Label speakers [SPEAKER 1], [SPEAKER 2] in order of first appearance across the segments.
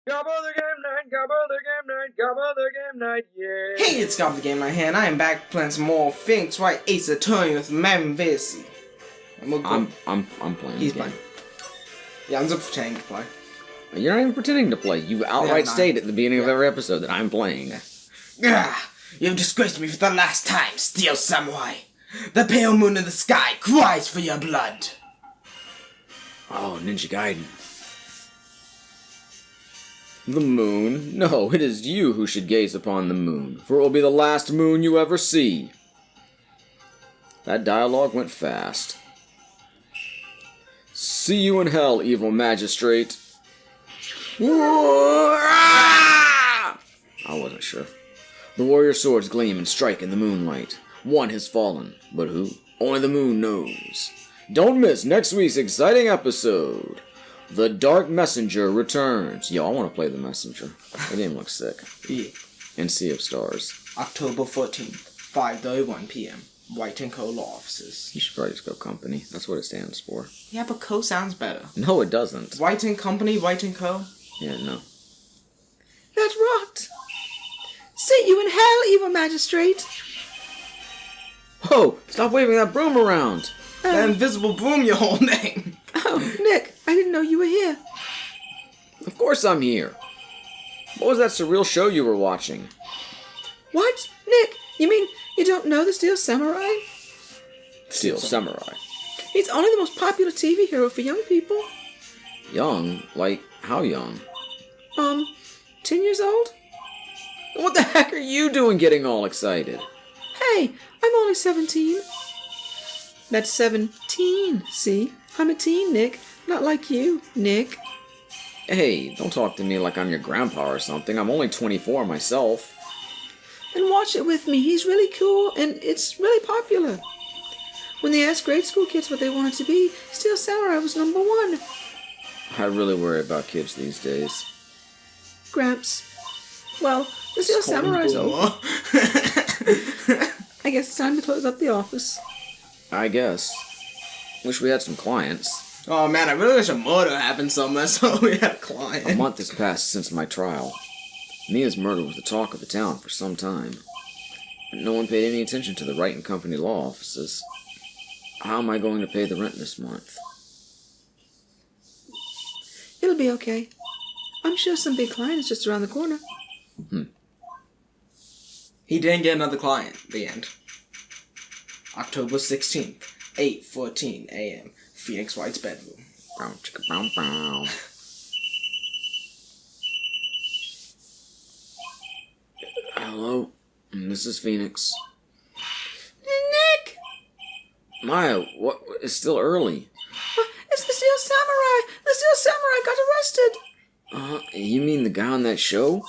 [SPEAKER 1] Gabba the game night, Gabba the game night, Gabba the game night, yeah.
[SPEAKER 2] Hey, it's Gabba the Game Night here, and I am back playing some more Phoenix Wright Ace Attorney with Manvisi.
[SPEAKER 3] I'm playing.
[SPEAKER 2] He's
[SPEAKER 3] the game.
[SPEAKER 2] playing. Yeah, I'm just pretending to play.
[SPEAKER 3] You're not even pretending to play. You outright
[SPEAKER 2] Yeah,
[SPEAKER 3] state at the beginning of every episode that I'm playing.
[SPEAKER 2] You have disgraced me for the last time, Steel Samurai. The pale moon in the sky cries for your blood.
[SPEAKER 3] Oh, Ninja Gaiden. The moon? No, it is you who should gaze upon the moon, for it will be the last moon you ever see. That dialogue went fast. See you in hell, evil magistrate. I wasn't sure. The warrior swords gleam and strike in the moonlight. One has fallen, but who? Only the moon knows. Don't miss next week's exciting episode. The Dark Messenger returns. Yo, I want to play The Messenger. The game looks sick.
[SPEAKER 2] Yeah.
[SPEAKER 3] And Sea of Stars.
[SPEAKER 2] October 14th, 5:31 p.m. White & Co. law offices.
[SPEAKER 3] You should probably just go company. That's what it stands for.
[SPEAKER 2] Yeah, but Co. sounds better.
[SPEAKER 3] No, it doesn't.
[SPEAKER 2] White & Company, White & Co.
[SPEAKER 3] Yeah, no.
[SPEAKER 4] That's rocked. See you in hell, evil magistrate.
[SPEAKER 3] Whoa! Stop waving that broom around!
[SPEAKER 2] That invisible broom you're holding.
[SPEAKER 4] Oh, Nick, I didn't know you were here.
[SPEAKER 3] Of course I'm here. What was that surreal show you were watching?
[SPEAKER 4] What? Nick, you mean you don't know the Steel Samurai?
[SPEAKER 3] Steel Samurai.
[SPEAKER 4] He's only the most popular TV hero for young people.
[SPEAKER 3] Young? Like, how young?
[SPEAKER 4] 10 years old?
[SPEAKER 3] What the heck are you doing getting all excited?
[SPEAKER 4] Hey, I'm only 17. That's 17, see? I'm a teen, Nick. Not like you, Nick.
[SPEAKER 3] Hey, don't talk to me like I'm your grandpa or something. I'm only 24 myself.
[SPEAKER 4] And watch it with me. He's really cool, and it's really popular. When they asked grade school kids what they wanted to be, Steel Samurai was number one.
[SPEAKER 3] I really worry about kids these days.
[SPEAKER 4] Gramps. Well, the Steel Samurai's over. I guess it's time to close up the office.
[SPEAKER 3] I guess. Wish we had some clients.
[SPEAKER 2] Oh man, I really wish a murder happened somewhere so we had a client.
[SPEAKER 3] A month has passed since my trial. Mia's murder was the talk of the town for some time. But no one paid any attention to the Wright and Company law offices. How am I going to pay the rent this month?
[SPEAKER 4] It'll be okay. I'm sure some big client is just around the corner.
[SPEAKER 2] He didn't get another client. The end. October 16th, 8:14 a.m. Phoenix Wright's bedroom.
[SPEAKER 3] Bow, chicka, bow, bow. Hello, this is Phoenix.
[SPEAKER 4] Nick!
[SPEAKER 3] Maya, what? It's still early.
[SPEAKER 4] It's the Steel Samurai! The Steel Samurai got arrested!
[SPEAKER 3] You mean the guy on that show?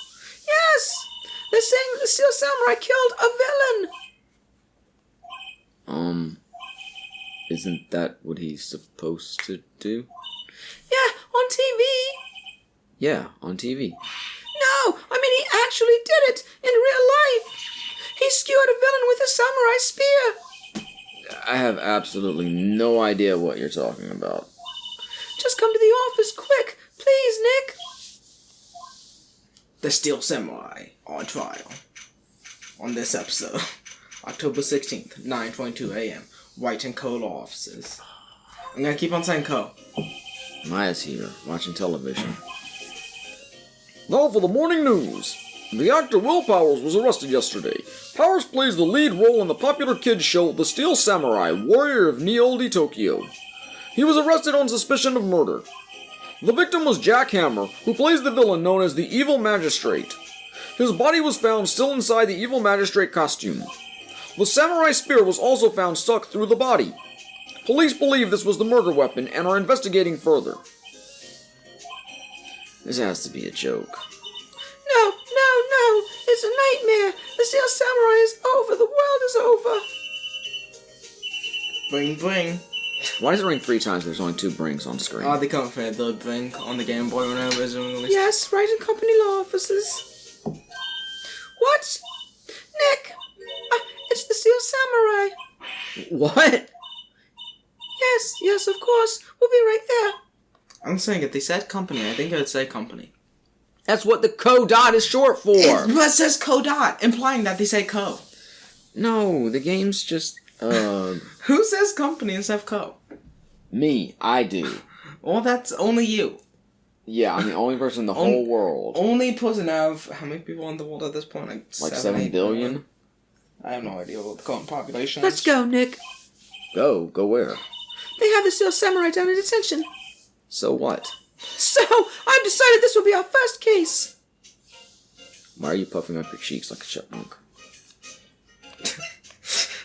[SPEAKER 4] Yes! They're saying that the Steel Samurai killed a villain!
[SPEAKER 3] Isn't that what he's supposed to do?
[SPEAKER 4] Yeah, on TV!
[SPEAKER 3] Yeah, on TV.
[SPEAKER 4] No! I mean, he actually did it! In real life! He skewered a villain with a samurai spear!
[SPEAKER 3] I have absolutely no idea what you're talking about.
[SPEAKER 4] Just come to the office, quick! Please, Nick!
[SPEAKER 2] The Steel Samurai on trial. On this episode, October 16th, 9:22 a.m. White & Co. law offices. I'm gonna keep on saying Co.
[SPEAKER 3] Maya's here, watching television. Now for the morning news. The actor Will Powers was arrested yesterday. Powers plays the lead role in the popular kids show The Steel Samurai, Warrior of Neo-Oldie Tokyo. He was arrested on suspicion of murder. The victim was Jack Hammer, who plays the villain known as the Evil Magistrate. His body was found still inside the Evil Magistrate costume. The samurai spear was also found stuck through the body. Police believe this was the murder weapon and are investigating further. This has to be a joke.
[SPEAKER 4] No! It's a nightmare! The Steel Samurai is over! The world is over!
[SPEAKER 2] Bring, bring.
[SPEAKER 3] Why does it ring 3 times if there's only 2 brings on screen?
[SPEAKER 2] They come for the bring on the Game Boy when I was released.
[SPEAKER 4] Yes, Wright and Company law offices. What? Nick! It's the Steel Samurai!
[SPEAKER 3] What?
[SPEAKER 4] Yes, of course. We'll be right there.
[SPEAKER 2] I'm saying if they said company, I think I would say company.
[SPEAKER 3] That's what the co-dot is short for.
[SPEAKER 2] But it says co-dot, implying that they say co.
[SPEAKER 3] No, the game's just,
[SPEAKER 2] Who says company instead of co?
[SPEAKER 3] me. I do.
[SPEAKER 2] Well, that's only you.
[SPEAKER 3] Yeah, I'm the only person in the whole world.
[SPEAKER 2] Only person out of how many people in the world at this point? Like
[SPEAKER 3] 7 billion?
[SPEAKER 2] I have no idea what the current population
[SPEAKER 4] Let's
[SPEAKER 2] is.
[SPEAKER 4] go, Nick.
[SPEAKER 3] Go where?
[SPEAKER 4] They have the Steel Samurai down in detention.
[SPEAKER 3] So what?
[SPEAKER 4] So, I've decided this will be our first case.
[SPEAKER 3] Why are you puffing up your cheeks like a chipmunk?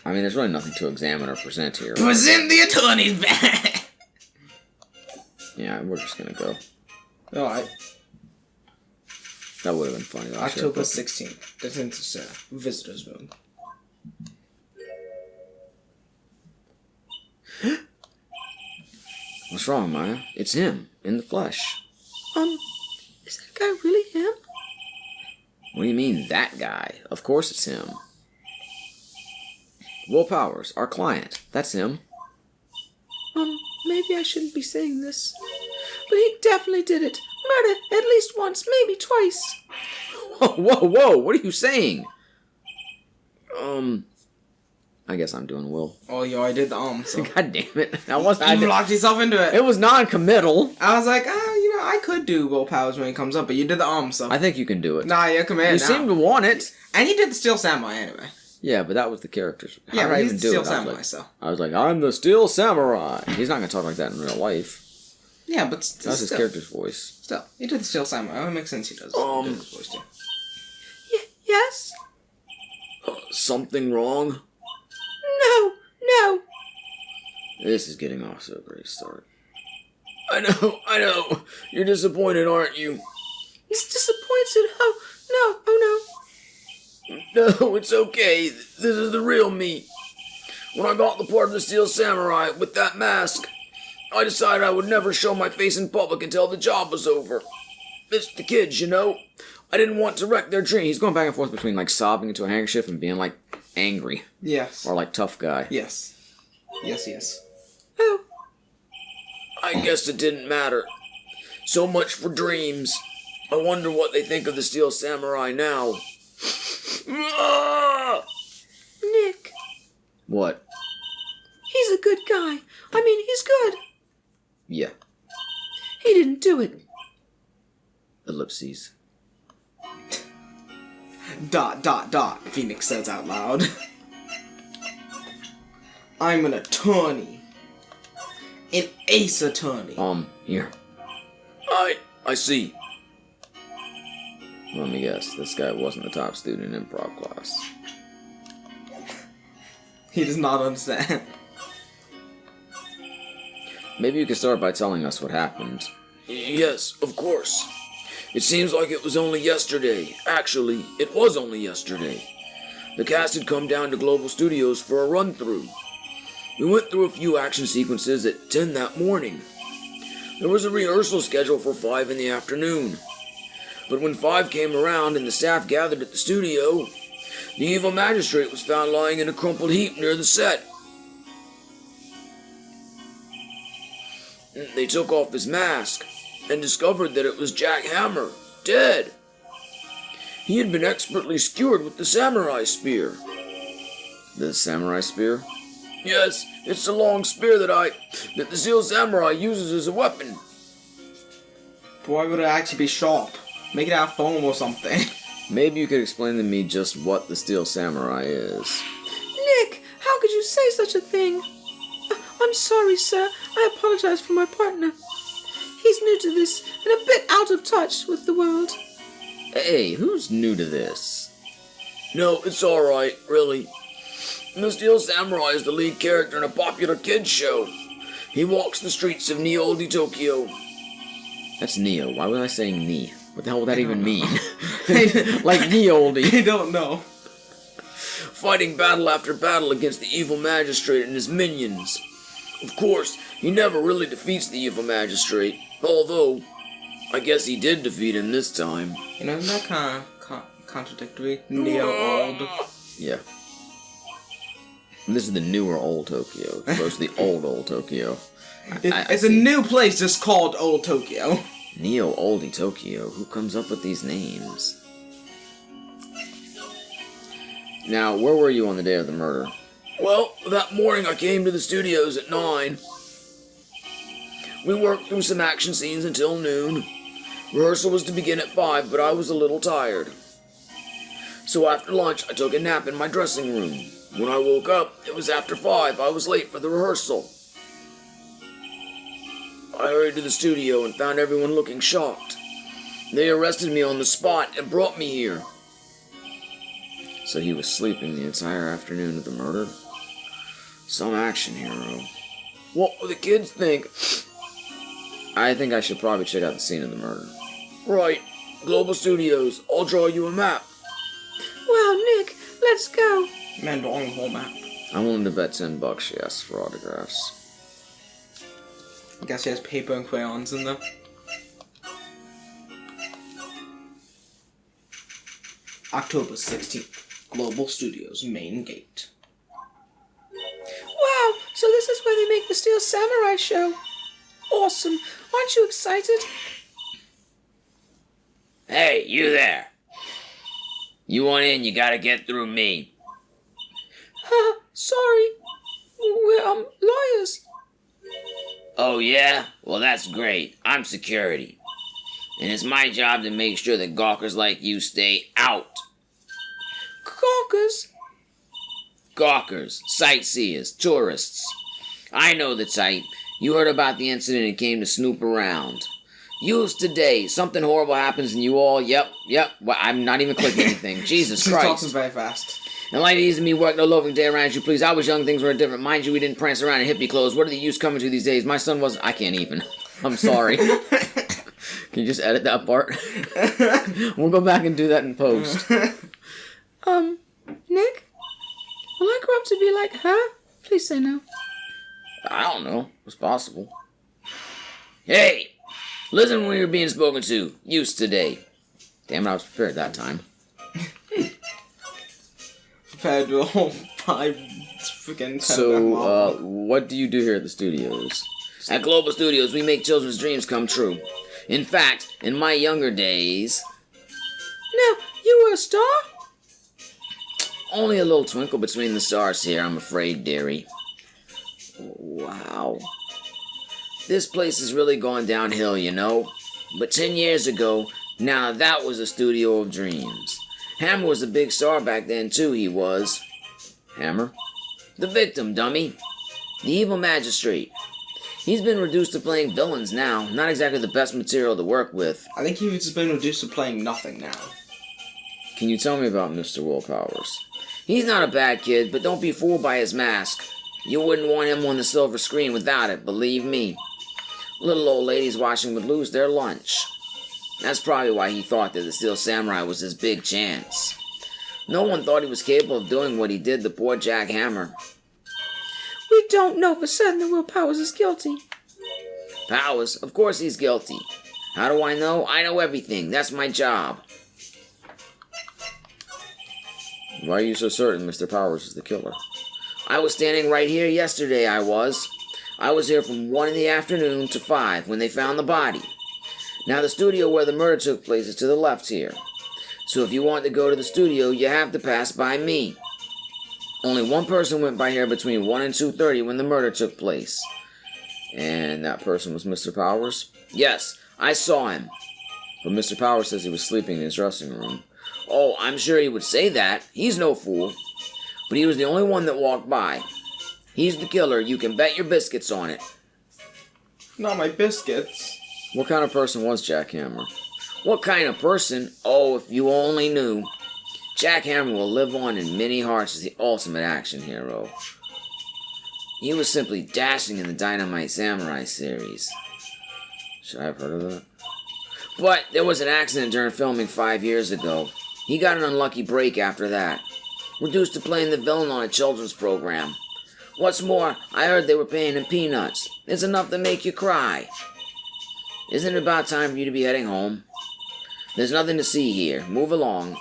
[SPEAKER 3] I mean, there's really nothing to examine or present here.
[SPEAKER 2] Present the attorney's back.
[SPEAKER 3] Yeah, we're just gonna go.
[SPEAKER 2] Alright.
[SPEAKER 3] That would have been funny. Though.
[SPEAKER 2] October 16th. Detention visitors room.
[SPEAKER 3] What's wrong, Maya? It's him, in the flesh.
[SPEAKER 4] Is that guy really him?
[SPEAKER 3] What do you mean, that guy? Of course it's him. Will Powers, our client. That's him.
[SPEAKER 4] Maybe I shouldn't be saying this. But he definitely did it. Murder at least once, maybe twice.
[SPEAKER 3] Whoa, what are you saying? I guess I'm doing Will.
[SPEAKER 2] Oh, yo, I did the so.
[SPEAKER 3] God damn it.
[SPEAKER 2] You locked yourself into it.
[SPEAKER 3] It was non-committal.
[SPEAKER 2] I was like, I could do Will Powers when it comes up, but you did the so.
[SPEAKER 3] I think you can do it.
[SPEAKER 2] Nah, yeah, come in.
[SPEAKER 3] You seem to want it.
[SPEAKER 2] And you did the Steel Samurai anyway.
[SPEAKER 3] Yeah, but that was the characters. How
[SPEAKER 2] Yeah,
[SPEAKER 3] did
[SPEAKER 2] but
[SPEAKER 3] I
[SPEAKER 2] he's
[SPEAKER 3] even
[SPEAKER 2] the
[SPEAKER 3] do
[SPEAKER 2] Steel
[SPEAKER 3] it?
[SPEAKER 2] Samurai, so.
[SPEAKER 3] I was like, I'm the Steel Samurai. He's not gonna talk like that in real life.
[SPEAKER 2] Yeah, but
[SPEAKER 3] That's his character's voice.
[SPEAKER 2] Still, you did the Steel Samurai. It makes sense he does. He did his voice too.
[SPEAKER 4] Yes?
[SPEAKER 3] Something wrong?
[SPEAKER 4] No.
[SPEAKER 3] This is getting off to a great start. I know. You're disappointed, aren't you?
[SPEAKER 4] He's disappointed. Oh, no.
[SPEAKER 3] No, it's okay. This is the real me. When I got the part of the Steel Samurai with that mask, I decided I would never show my face in public until the job was over. It's the kids, you know. I didn't want to wreck their dream. He's going back and forth between, like, sobbing into a handkerchief and being, like, angry.
[SPEAKER 2] Yes.
[SPEAKER 3] Or, like, tough guy.
[SPEAKER 2] Yes.
[SPEAKER 4] Oh.
[SPEAKER 3] I guess it didn't matter. So much for dreams. I wonder what they think of the Steel Samurai now.
[SPEAKER 4] Nick.
[SPEAKER 3] What?
[SPEAKER 4] He's a good guy. I mean, he's good.
[SPEAKER 3] Yeah.
[SPEAKER 4] He didn't do it.
[SPEAKER 3] Ellipses. ...
[SPEAKER 2] Phoenix says out loud. I'm an attorney. An ace attorney.
[SPEAKER 3] Here. I see. Let me guess, this guy wasn't the top student in improv class.
[SPEAKER 2] He does not understand.
[SPEAKER 3] Maybe you could start by telling us what happened. Yes, of course. It seems like it was only yesterday. Actually, it was only yesterday. The cast had come down to Global Studios for a run-through. We went through a few action sequences at 10 that morning. There was a rehearsal scheduled for 5 in the afternoon. But when 5 came around and the staff gathered at the studio, the evil magistrate was found lying in a crumpled heap near the set. They took off his mask and discovered that it was Jack Hammer, dead. He had been expertly skewered with the samurai spear. The samurai spear? Yes, it's the long spear that the Steel Samurai uses as a weapon.
[SPEAKER 2] But why would it actually be sharp? Make it out of foam or something.
[SPEAKER 3] Maybe you could explain to me just what the Steel Samurai is.
[SPEAKER 4] Nick, how could you say such a thing? I'm sorry, sir. I apologize for my partner. He's new to this and a bit out of touch with the world.
[SPEAKER 3] Hey, who's new to this? No, it's alright, really. The Steel Samurai is the lead character in a popular kids show. He walks the streets of Neo Tokyo. That's Neo. Why was I saying Ni? What the hell would that even mean? Like Neo-oldie.
[SPEAKER 2] I don't know.
[SPEAKER 3] Fighting battle after battle against the evil magistrate and his minions. Of course, he never really defeats the evil magistrate, although I guess he did defeat him this time.
[SPEAKER 2] You know, isn't that kind of contradictory? Neo-old.
[SPEAKER 3] Yeah. This is the newer old Tokyo, as opposed to the old Tokyo.
[SPEAKER 2] It's a new place just called Old Tokyo.
[SPEAKER 3] Neo Oldie Tokyo. Who comes up with these names? Now, where were you on the day of the murder? Well, that morning I came to the studios at 9. We worked through some action scenes until noon. Rehearsal was to begin at 5, but I was a little tired. So after lunch, I took a nap in my dressing room. When I woke up, it was after 5. I was late for the rehearsal. I hurried to the studio and found everyone looking shocked. They arrested me on the spot and brought me here. So he was sleeping the entire afternoon of the murder? Some action hero. What will the kids think? I think I should probably check out the scene of the murder. Right. Global Studios. I'll draw you a map.
[SPEAKER 4] Wow, Nick, let's go.
[SPEAKER 2] Man, drawing the whole map.
[SPEAKER 3] I'm willing to bet $10 she asks for autographs.
[SPEAKER 2] I guess he has paper and crayons in there. October 16th. Global Studios main gate.
[SPEAKER 4] Wow, so this is where they make the Steel Samurai show. Awesome. Aren't you excited?
[SPEAKER 5] Hey, you there. You want in, you gotta get through me.
[SPEAKER 4] Sorry. We're, lawyers.
[SPEAKER 5] Oh yeah? Well, that's great. I'm security. And it's my job to make sure that gawkers like you stay out.
[SPEAKER 4] Gawkers?
[SPEAKER 5] Gawkers, sightseers, tourists. I know the type. You heard about the incident and came to snoop around. Use today. Something horrible happens and you all, yep. Well, I'm not even clicking anything. Jesus
[SPEAKER 2] She's
[SPEAKER 5] Christ.
[SPEAKER 2] talking very fast.
[SPEAKER 5] And life easy me work no loafing day around you, please. I was young, things were different. Mind you, we didn't prance around in hippie clothes. What are the use coming to these days? My son wasn't. I can't even. I'm sorry. Can you just edit that part? We'll go back and do that in post.
[SPEAKER 4] Nick? Will I grow up to be like her? Please say no.
[SPEAKER 5] I don't know. It's possible. Hey! Listen when you're being spoken to. Use today. Damn it, I was prepared that time.
[SPEAKER 2] Prepared to a whole 5 freaking.
[SPEAKER 3] So, what do you do here at the studios?
[SPEAKER 5] At Global Studios, we make children's dreams come true. In fact, in my younger days...
[SPEAKER 4] Now, you were a star?
[SPEAKER 5] Only a little twinkle between the stars here, I'm afraid, dearie.
[SPEAKER 3] Wow.
[SPEAKER 5] This place has really gone downhill, you know. But 10 years ago, now that was a studio of dreams. Hammer was a big star back then, too, he was.
[SPEAKER 3] Hammer?
[SPEAKER 5] The victim, dummy. The evil magistrate. He's been reduced to playing villains now. Not exactly the best material to work with.
[SPEAKER 2] I think he's been reduced to playing nothing now.
[SPEAKER 3] Can you tell me about Mr. Will Powers?
[SPEAKER 5] He's not a bad kid, but don't be fooled by his mask. You wouldn't want him on the silver screen without it, believe me. Little old ladies watching would lose their lunch. That's probably why he thought that the Steel Samurai was his big chance. No one thought he was capable of doing what he did to poor Jack Hammer.
[SPEAKER 4] We don't know for certain that Will Powers is guilty.
[SPEAKER 5] Powers? Of course he's guilty. How do I know? I know everything. That's my job.
[SPEAKER 3] Why are you so certain Mr. Powers is the killer?
[SPEAKER 5] I was standing right here yesterday, I was. I was here from 1 in the afternoon to 5 when they found the body. Now the studio where the murder took place is to the left here. So if you want to go to the studio, you have to pass by me. Only one person went by here between 1 and 2:30 when the murder took place.
[SPEAKER 3] And that person was Mr. Powers?
[SPEAKER 5] Yes, I saw him.
[SPEAKER 3] But Mr. Powers says he was sleeping in his dressing room.
[SPEAKER 5] Oh, I'm sure he would say that. He's no fool. But he was the only one that walked by. He's the killer. You can bet your biscuits on it.
[SPEAKER 2] Not my biscuits.
[SPEAKER 3] What kind of person was Jack Hammer?
[SPEAKER 5] What kind of person? Oh, if you only knew. Jack Hammer will live on in many hearts as the ultimate action hero. He was simply dashing in the Dynamite Samurai series.
[SPEAKER 3] Should I have heard of that?
[SPEAKER 5] But there was an accident during filming 5 years ago. He got an unlucky break after that. Reduced to playing the villain on a children's program. What's more, I heard they were paying him peanuts. It's enough to make you cry. Isn't it about time for you to be heading home? There's nothing to see here. Move along.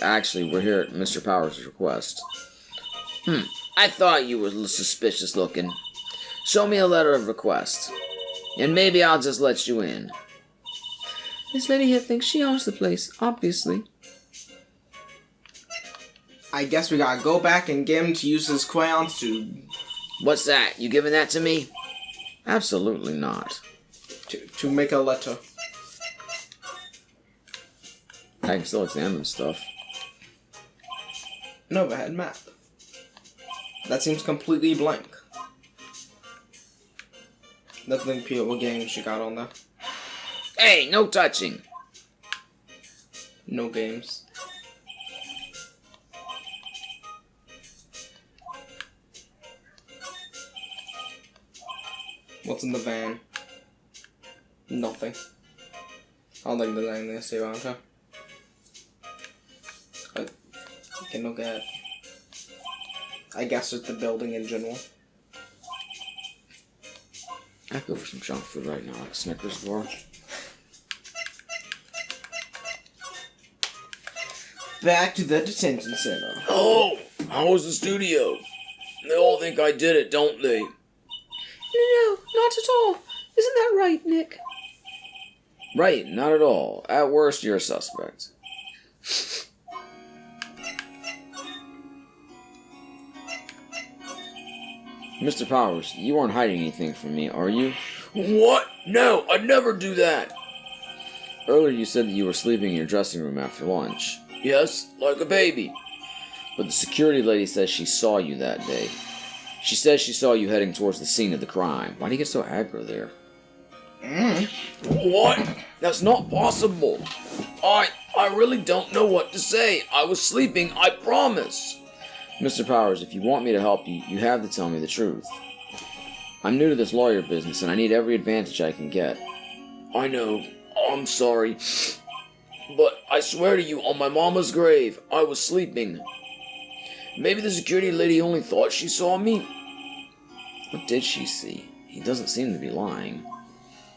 [SPEAKER 3] Actually, we're here at Mr. Powers' request.
[SPEAKER 5] I thought you were suspicious looking. Show me a letter of request. And maybe I'll just let you in.
[SPEAKER 4] This lady here thinks she owns the place, obviously.
[SPEAKER 2] I guess we gotta go back and get him to use his crayons
[SPEAKER 5] What's that? You giving that to me?
[SPEAKER 3] Absolutely not.
[SPEAKER 2] to make a letter.
[SPEAKER 3] I can still examine stuff.
[SPEAKER 2] An overhead map. That seems completely blank. Nothing what games you got on there.
[SPEAKER 5] Hey, no touching.
[SPEAKER 2] No games. What's in the van? Nothing. I don't think there's anything to say around here. You can look at, I guess it's the building in general.
[SPEAKER 3] I could go for some junk food right now, like a Snickers bar.
[SPEAKER 2] Back to the detention center.
[SPEAKER 5] Oh, how was the studio? They all think I did it, don't they?
[SPEAKER 4] No, not at all. Isn't that right, Nick?
[SPEAKER 3] Right, not at all. At worst, you're a suspect. Mr. Powers, you aren't hiding anything from me, are you?
[SPEAKER 5] What? No, I'd never do that.
[SPEAKER 3] Earlier you said that you were sleeping in your dressing room after lunch.
[SPEAKER 5] Yes, like a baby.
[SPEAKER 3] But the security lady says she saw you that day. She says she saw you heading towards the scene of the crime. Why do you get so aggro there?
[SPEAKER 5] What? That's not possible. I really don't know what to say. I was sleeping, I promise.
[SPEAKER 3] Mr. Powers, if you want me to help you, you have to tell me the truth. I'm new to this lawyer business, and I need every advantage I can get.
[SPEAKER 5] I know. I'm sorry. But I swear to you, on my mama's grave, I was sleeping. Maybe the security lady only thought she saw me.
[SPEAKER 3] What did she see? He doesn't seem to be lying.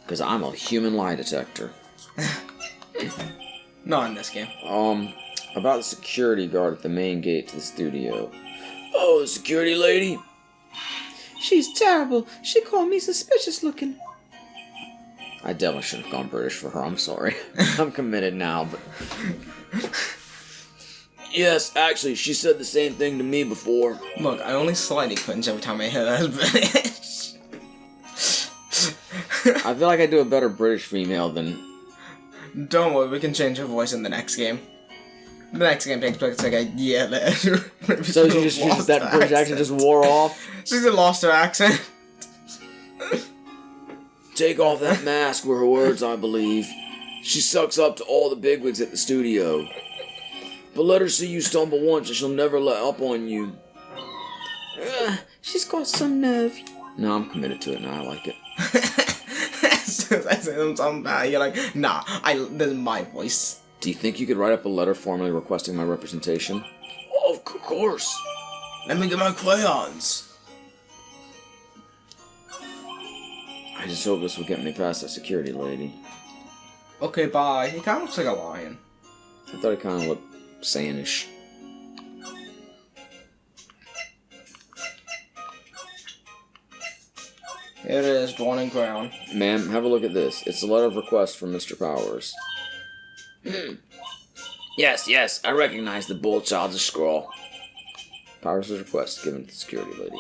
[SPEAKER 3] Because I'm a human lie detector.
[SPEAKER 2] Not in this game.
[SPEAKER 3] About the security guard at the main gate to the studio.
[SPEAKER 5] Oh, the security lady?
[SPEAKER 4] She's terrible. She called me suspicious looking.
[SPEAKER 3] I definitely should have gone British for her, I'm sorry. I'm committed now, but...
[SPEAKER 5] Yes, actually, she said the same thing to me before.
[SPEAKER 2] Look, I only slightly cringe every time I hear that British.
[SPEAKER 3] I feel like I do a better British female than...
[SPEAKER 2] Don't worry, we can change her voice in the next game. The next game takes place like a year later.
[SPEAKER 3] So she just that British accent just wore off?
[SPEAKER 2] She's lost her accent.
[SPEAKER 5] Take off that mask were her words, I believe. She sucks up to all the bigwigs at the studio. But let her see you stumble once and she'll never let up on you.
[SPEAKER 4] She's got some nerve.
[SPEAKER 3] No, I'm committed to it now, I like it.
[SPEAKER 2] As soon as I say something bad, you're like, nah, this is my voice.
[SPEAKER 3] Do you think you could write up a letter formally requesting my representation?
[SPEAKER 5] Of course.
[SPEAKER 2] Let me get my crayons.
[SPEAKER 3] I just hope this will get me past that security lady.
[SPEAKER 2] Okay, bye. He kind of looks like a lion.
[SPEAKER 3] I thought it kind of looked Saiyan-ish.
[SPEAKER 2] Here it is, drawn in crayon.
[SPEAKER 3] Ma'am, have a look at this. It's a letter of request from Mr. Powers.
[SPEAKER 5] Yes, I recognize the bull child's scrawl.
[SPEAKER 3] Powers' request given to the security lady.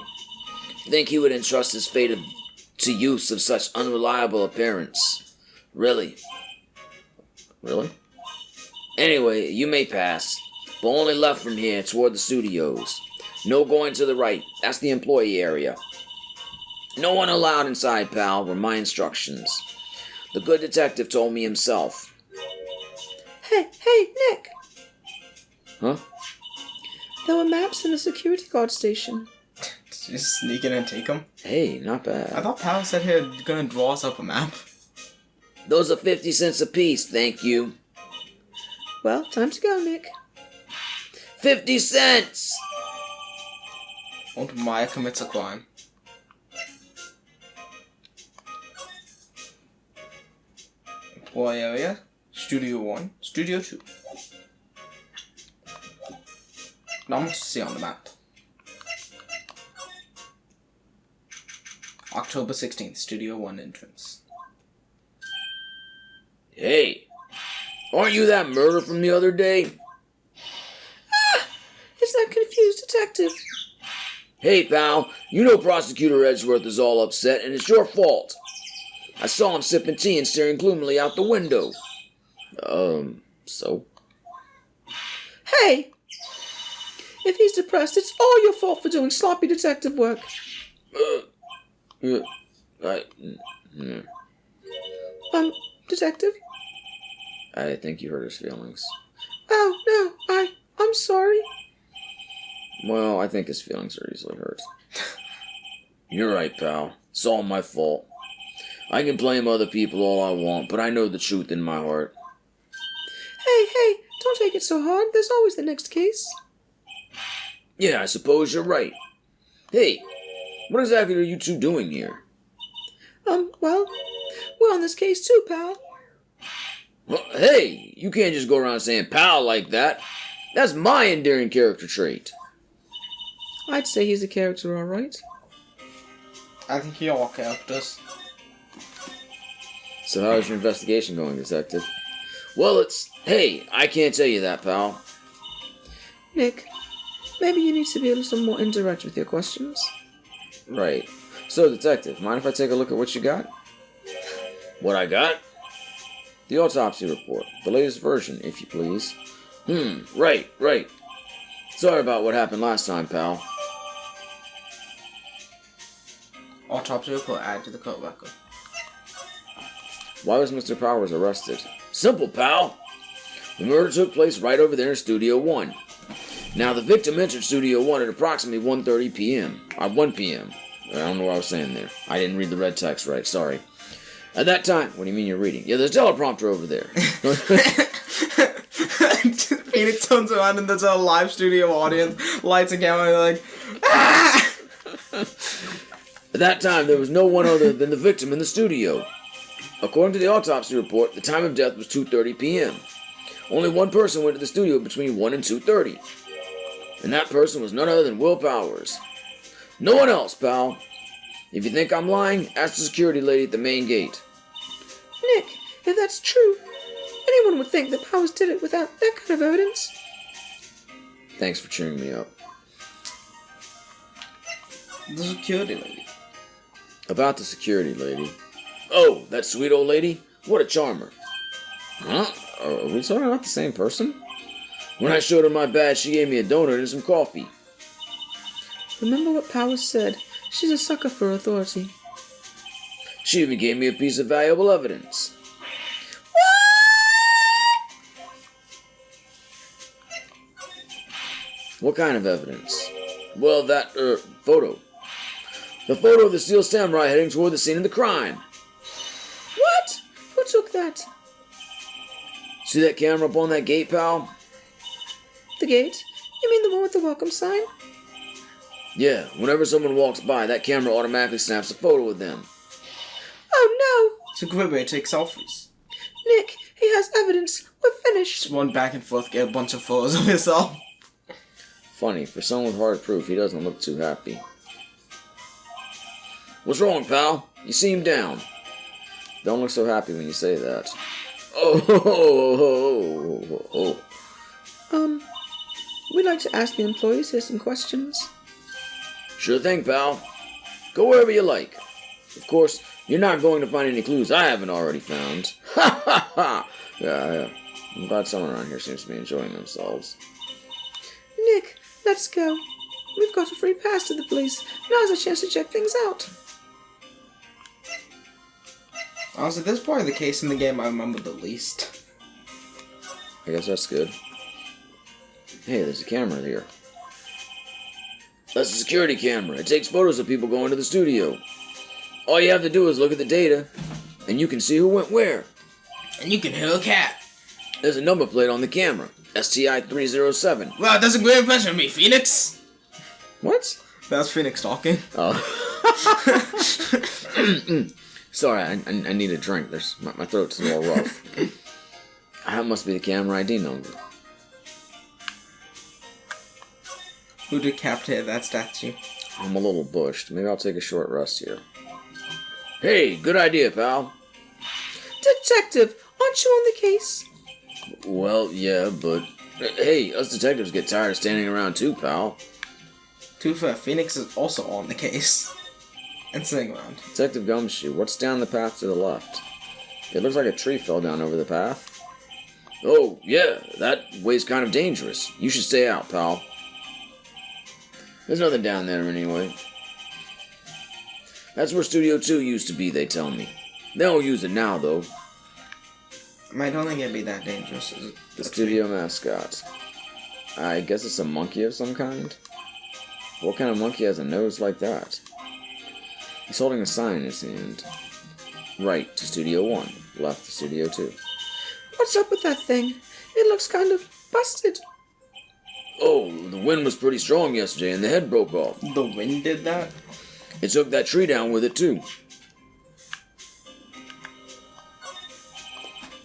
[SPEAKER 5] Think he would entrust his fate to use of such unreliable appearance? Really?
[SPEAKER 3] Really?
[SPEAKER 5] Anyway, you may pass, but only left from here toward the studios. No going to the right. That's the employee area. No one allowed inside, pal, were my instructions. The good detective told me himself.
[SPEAKER 4] Hey, Nick.
[SPEAKER 3] Huh?
[SPEAKER 4] There were maps in the security guard station.
[SPEAKER 2] Just sneak in and take them.
[SPEAKER 3] Hey, not bad.
[SPEAKER 2] I thought Pal said he was gonna draw us up a map.
[SPEAKER 5] Those are 50 cents apiece, thank you.
[SPEAKER 4] Well, time to go, Nick.
[SPEAKER 5] 50 cents!
[SPEAKER 2] And Maya commits a crime. Employee area, Studio 1, Studio 2. Not much to see on the map. October 16th, Studio 1 entrance.
[SPEAKER 5] Hey, Aren't you that murder from the other day?
[SPEAKER 4] It's that confused detective.
[SPEAKER 5] Hey, pal, you know Prosecutor Edgeworth is all upset, and it's your fault. I saw him sipping tea and staring gloomily out the window. So?
[SPEAKER 4] Hey! If he's depressed, it's all your fault for doing sloppy detective work. Detective?
[SPEAKER 5] I think you hurt his feelings.
[SPEAKER 4] Oh, no, I'm sorry.
[SPEAKER 5] Well, I think his feelings are easily hurt. You're right, pal. It's all my fault. I can blame other people all I want, but I know the truth in my heart.
[SPEAKER 4] Hey, don't take it so hard. There's always the next case.
[SPEAKER 5] Yeah, I suppose you're right. Hey, what exactly are you two doing here?
[SPEAKER 4] Well, we're on this case too, pal.
[SPEAKER 5] Well, hey, you can't just go around saying pal like that. That's my endearing character trait.
[SPEAKER 4] I'd say he's a character, all right.
[SPEAKER 2] I think you're all characters.
[SPEAKER 5] So how's your investigation going, detective? Well, hey, I can't tell you that, pal.
[SPEAKER 4] Nick, maybe you need to be a little more indirect with your questions.
[SPEAKER 5] Right. So, detective, mind if I take a look at what you got? What I got? The autopsy report. The latest version, if you please. Right. Sorry about what happened last time, pal.
[SPEAKER 2] Autopsy report added to the court record.
[SPEAKER 5] Why was Mr. Powers arrested? Simple, pal. The murder took place right over there in Studio 1. Now, the victim entered Studio 1 at approximately 1:30 p.m. Or 1 p.m. I don't know what I was saying there. I didn't read the red text right, sorry. At that time, what do you mean you're reading? Yeah, there's a teleprompter over there.
[SPEAKER 2] Phoenix turns around and there's a live studio audience, lights and camera, and they're like, ah!
[SPEAKER 5] At that time, there was no one other than the victim in the studio. According to the autopsy report, the time of death was 2:30 p.m. Only one person went to the studio between 1 and 2:30. And that person was none other than Will Powers. No one else, pal. If you think I'm lying, ask the security lady at the main gate.
[SPEAKER 4] Nick, if that's true, anyone would think that Powers did it without that kind of evidence.
[SPEAKER 5] Thanks for cheering me up.
[SPEAKER 2] The security lady.
[SPEAKER 5] About the security lady. Oh, that sweet old lady? What a charmer. Huh? Are we talking about the same person? When I showed her my badge, she gave me a donut and some coffee.
[SPEAKER 4] Remember what Powers said. She's a sucker for authority.
[SPEAKER 5] She even gave me a piece of valuable evidence. What kind of evidence? Well, that, photo. The photo of the Steel Samurai heading toward the scene of the crime.
[SPEAKER 4] What? Who took that?
[SPEAKER 5] See that camera up on that gate, pal?
[SPEAKER 4] The gate? You mean the one with the welcome sign?
[SPEAKER 5] Yeah, whenever someone walks by, that camera automatically snaps a photo of them.
[SPEAKER 4] Oh no!
[SPEAKER 2] It's a great way to take selfies.
[SPEAKER 4] Nick, he has evidence. We're finished.
[SPEAKER 2] Just run back and forth, get a bunch of photos of yourself.
[SPEAKER 5] Funny, for someone with hard proof, he doesn't look too happy. What's wrong, pal? You seem down. Don't look so happy when you say that.
[SPEAKER 4] We'd like to ask the employees here some questions.
[SPEAKER 5] Sure thing, pal. Go wherever you like. Of course, you're not going to find any clues I haven't already found. Ha ha ha! Yeah. I'm glad someone around here seems to be enjoying themselves.
[SPEAKER 4] Nick, let's go. We've got a free pass to the police. Now's a chance to check things out.
[SPEAKER 2] Honestly, this is probably the case in the game I remember the least.
[SPEAKER 5] I guess that's good. Hey, there's a camera here. That's a security camera. It takes photos of people going to the studio. All you have to do is look at the data, and you can see who went where.
[SPEAKER 2] And you can hear a cat.
[SPEAKER 5] There's a number plate on the camera. STI 307.
[SPEAKER 2] Wow, that's a great impression of me, Phoenix.
[SPEAKER 5] What?
[SPEAKER 2] That's Phoenix talking.
[SPEAKER 5] Oh. Sorry, I need a drink. My throat's a little rough. That must be the camera ID number.
[SPEAKER 2] Who decapitated that statue?
[SPEAKER 5] I'm a little bushed. Maybe I'll take a short rest here. Hey, good idea, pal.
[SPEAKER 4] Detective, aren't you on the case?
[SPEAKER 3] Well, yeah, but... Hey, us detectives get tired of standing around too, pal.
[SPEAKER 2] To be fair, Phoenix is also on the case. And sitting around.
[SPEAKER 3] Detective Gumshoe, what's down the path to the left? It looks like a tree fell down over the path. Oh, yeah, that way's kind of dangerous. You should stay out, pal. There's nothing down there anyway. That's where Studio 2 used to be, they tell me. They don't use it now, though.
[SPEAKER 2] I don't think it'd be that dangerous. Is it?
[SPEAKER 3] The studio mascot. I guess it's a monkey of some kind? What kind of monkey has a nose like that? He's holding a sign in his hand. Right to Studio 1, left to Studio 2.
[SPEAKER 4] What's up with that thing? It looks kind of busted.
[SPEAKER 3] Oh, the wind was pretty strong yesterday and the head broke off.
[SPEAKER 2] The wind did that?
[SPEAKER 3] It took that tree down with it, too.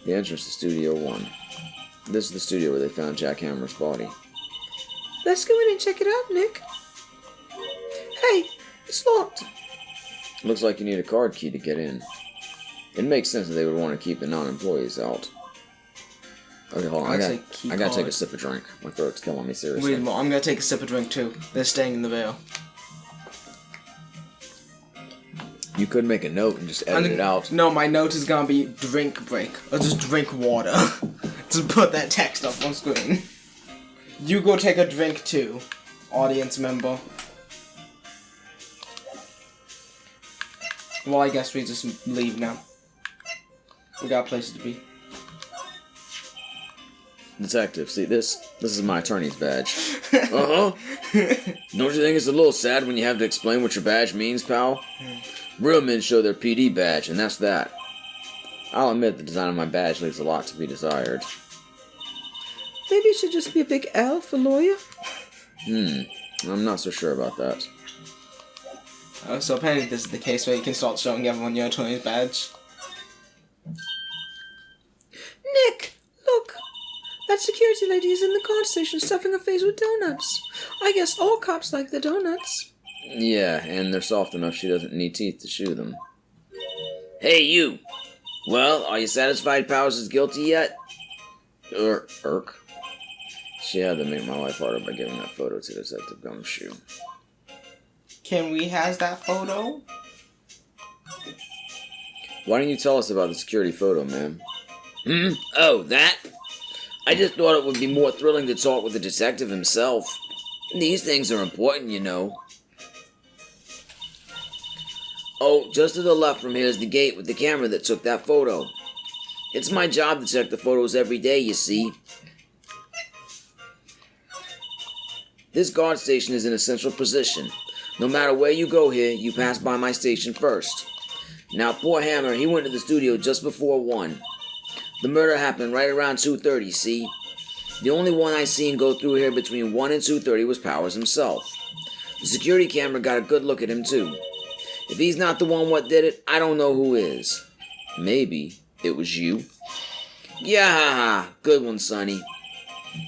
[SPEAKER 3] The entrance to Studio 1. This is the studio where they found Jack Hammer's body.
[SPEAKER 4] Let's go in and check it out, Nick. Hey, it's locked.
[SPEAKER 3] Looks like you need a card key to get in. It makes sense that they would want to keep the non-employees out. Okay, hold on. I gotta take a sip of drink. My throat's killing me, seriously.
[SPEAKER 2] Wait a minute, I'm gonna take a sip of drink too. They're staying in the veil.
[SPEAKER 3] You could make a note and just edit it out.
[SPEAKER 2] No, my note is gonna be drink break. Or just drink water. Just put that text up on screen. You go take a drink too, audience member. Well, I guess we just leave now. We got places to be.
[SPEAKER 3] Detective, see this? This is my attorney's badge. Uh-huh. Don't you think it's a little sad when you have to explain what your badge means, pal? Real men show their PD badge, and that's that. I'll admit the design of my badge leaves a lot to be desired.
[SPEAKER 4] Maybe it should just be a big L for lawyer.
[SPEAKER 3] I'm not so sure about that.
[SPEAKER 2] Oh, so apparently this is the case where you can start showing everyone your attorney's badge.
[SPEAKER 4] Nick, look. That security lady is in the guard station stuffing her face with donuts. I guess all cops like the donuts.
[SPEAKER 3] Yeah, and they're soft enough she doesn't need teeth to chew them. Hey, you! Well, are you satisfied Powers is guilty yet? Irk. She had to make my life harder by giving that photo to Detective Gumshoe.
[SPEAKER 2] Can we has that photo?
[SPEAKER 3] Why don't you tell us about the security photo, ma'am?
[SPEAKER 5] Oh, that? I just thought it would be more thrilling to talk with the detective himself. These things are important, you know. Oh, just to the left from here is the gate with the camera that took that photo. It's my job to check the photos every day, you see. This guard station is in a central position. No matter where you go here, you pass by my station first. Now, poor Hammer, he went to the studio just before 1. The murder happened right around 2:30, see? The only one I seen go through here between 1 and 2:30 was Powers himself. The security camera got a good look at him, too. If he's not the one what did it, I don't know who is. Maybe it was you. Yeah, good one, Sonny.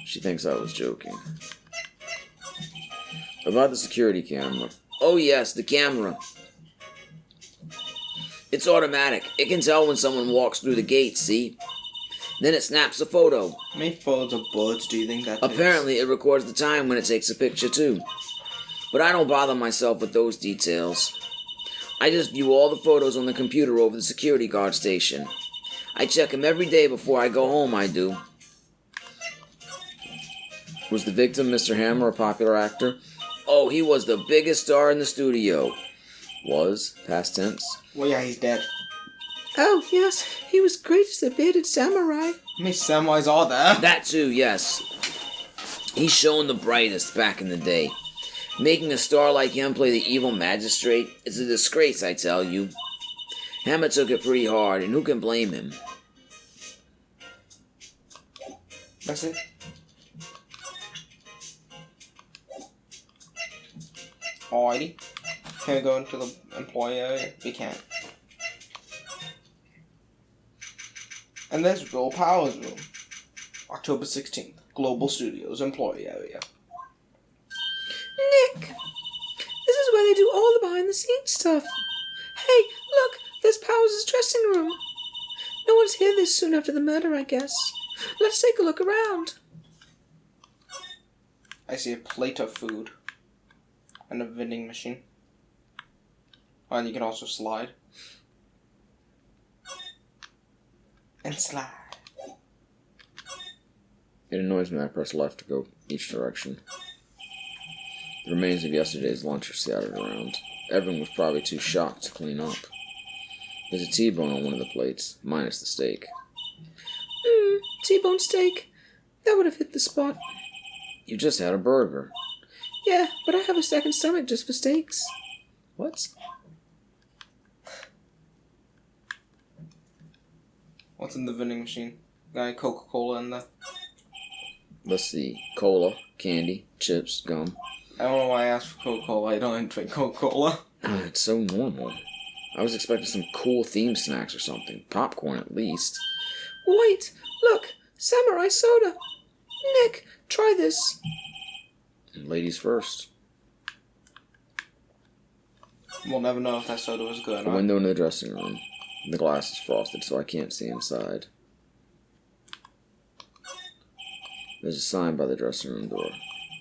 [SPEAKER 3] She thinks I was joking. About the security camera.
[SPEAKER 5] Oh yes, the camera. It's automatic. It can tell when someone walks through the gate, see? Then it snaps a photo.
[SPEAKER 2] How many photos of bullets do you think that takes?
[SPEAKER 5] Apparently, it records the time when it takes a picture, too. But I don't bother myself with those details. I just view all the photos on the computer over the security guard station. I check them every day before I go home, I do.
[SPEAKER 3] Was the victim Mr. Hammer a popular actor?
[SPEAKER 5] Oh, he was the biggest star in the studio.
[SPEAKER 3] Was, past tense.
[SPEAKER 2] Well, yeah, he's dead.
[SPEAKER 4] Oh, yes, he was great as a bearded samurai.
[SPEAKER 2] How many samurais are there?
[SPEAKER 5] That too, yes. He's shown the brightest back in the day. Making a star like him play the evil magistrate is a disgrace, I tell you. Hammer took it pretty hard, and who can blame him?
[SPEAKER 2] That's it. Alrighty. Can we go into the employee area? We can't. And there's Will Powers' room. October 16th. Global Studios employee area.
[SPEAKER 4] Nick! This is where they do all the behind-the-scenes stuff. Hey, look! There's Powers' dressing room. No one's here this soon after the murder, I guess. let's take a look around.
[SPEAKER 2] I see a plate of food. And a vending machine. Oh, and you can also slide. And slide.
[SPEAKER 3] It annoys me that I press left to go each direction. The remains of yesterday's lunch are scattered around. Everyone was probably too shocked to clean up. There's a T-bone on one of the plates, minus the steak.
[SPEAKER 4] T-bone steak. That would have hit the spot.
[SPEAKER 3] You just had a burger.
[SPEAKER 4] Yeah, but I have a second stomach just for steaks.
[SPEAKER 3] What?
[SPEAKER 2] What's in the vending machine? Got any Coca-Cola in there?
[SPEAKER 3] Let's see. Cola, candy, chips, gum.
[SPEAKER 2] I don't know why I asked for Coca-Cola. I don't drink Coca-Cola.
[SPEAKER 3] It's so normal. I was expecting some cool theme snacks or something. Popcorn at least.
[SPEAKER 4] Wait, look, samurai soda. Nick, try this.
[SPEAKER 3] And ladies first.
[SPEAKER 2] We'll never know if that soda was good.
[SPEAKER 3] A
[SPEAKER 2] Huh?
[SPEAKER 3] window in the dressing room. The glass is frosted, so I can't see inside. There's a sign by the dressing room door.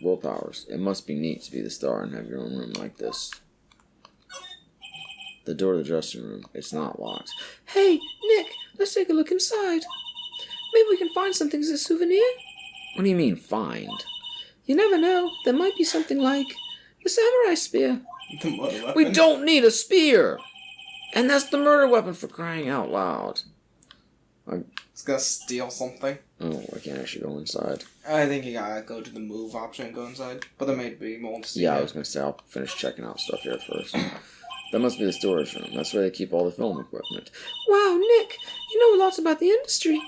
[SPEAKER 3] Willpowers. It must be neat to be the star and have your own room like this. The door to the dressing room. It's not locked.
[SPEAKER 4] Hey, Nick, let's take a look inside. Maybe we can find something as a souvenir.
[SPEAKER 3] What do you mean, find?
[SPEAKER 4] You never know. There might be something like the samurai spear.
[SPEAKER 2] The murder weapon.
[SPEAKER 3] We don't need a spear! And that's the murder weapon, for crying out loud.
[SPEAKER 2] It's gonna steal something.
[SPEAKER 3] Oh, I can't actually go inside.
[SPEAKER 2] I think you gotta go to the move option and go inside. But there may be more to see.
[SPEAKER 3] Yeah, I
[SPEAKER 2] there.
[SPEAKER 3] was gonna say I'll finish checking out stuff here first. That must be the storage room. That's where they keep all the film equipment.
[SPEAKER 4] Wow, Nick, you know a lot about the industry.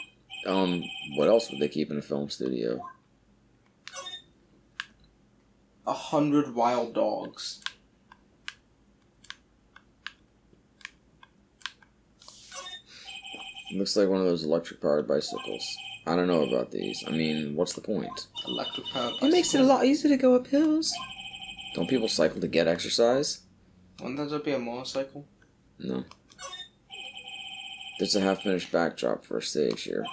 [SPEAKER 3] What else would they keep in a film studio?
[SPEAKER 2] 100 wild dogs.
[SPEAKER 3] It looks like one of those electric-powered bicycles. I don't know about these. I mean, what's the point?
[SPEAKER 2] Electric powered.
[SPEAKER 4] It makes it a lot easier to go up hills.
[SPEAKER 3] Don't people cycle to get exercise?
[SPEAKER 2] Wouldn't that be a motorcycle?
[SPEAKER 3] No. There's a half-finished backdrop for a stage here.